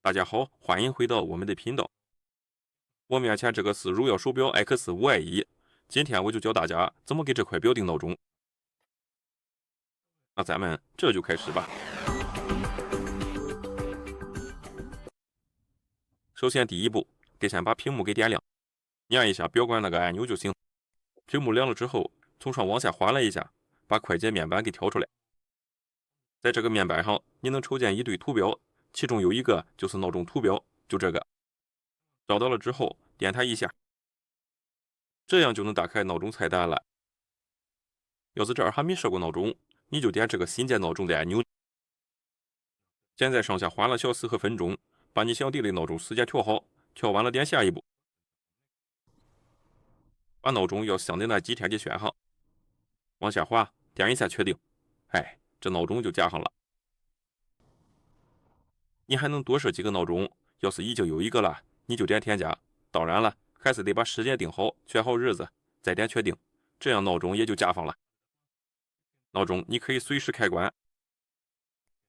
大家好，欢迎回到我们的频道。我面前这个是荣耀手表 X5i1，今天我就教大家怎么给这块表定闹钟。那咱们这就开始吧。首先第一步，得先把屏幕给点亮，你按一下表冠那个按钮就行。屏幕亮了之后，从上往下滑了一下，把快捷面板给挑出来。在这个面板上，你能瞅见一堆图标，其中有一个就是闹钟图标，就这个。找到了之后，点它一下，这样就能打开闹钟菜单了。要是这儿还没设过闹钟，你就点这个新建闹钟的按钮。现在上下滑了小时和分钟，把你想定的闹钟时间调好，调完了点下一步。把闹钟要响的那几天给选上，往下滑，点一下确定。哎，这闹钟就加上了。你还能多设几个闹钟，要是已经有一个了，你就点添加。当然了，还是得把时间定好，选好日子，再点确定，这样闹钟也就加上了。闹钟你可以随时开关。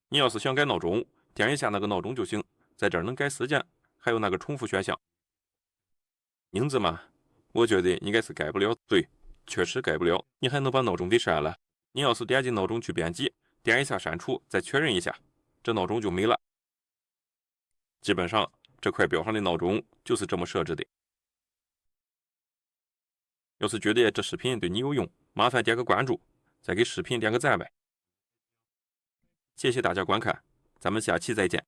你要是想改闹钟，点一下那个闹钟就行，在这儿能改时间，还有那个重复选项。名字嘛，我觉得应该是改不了，对，确实改不了。你还能把闹钟给删了。你要是点击闹钟去编辑，点一下删除，再确认一下，这闹钟就没了。基本上这块表上的闹钟就是这么设置的。要是觉得这视频对你有用，麻烦点个关注，再给视频点个赞呗。谢谢大家观看，咱们下期再见。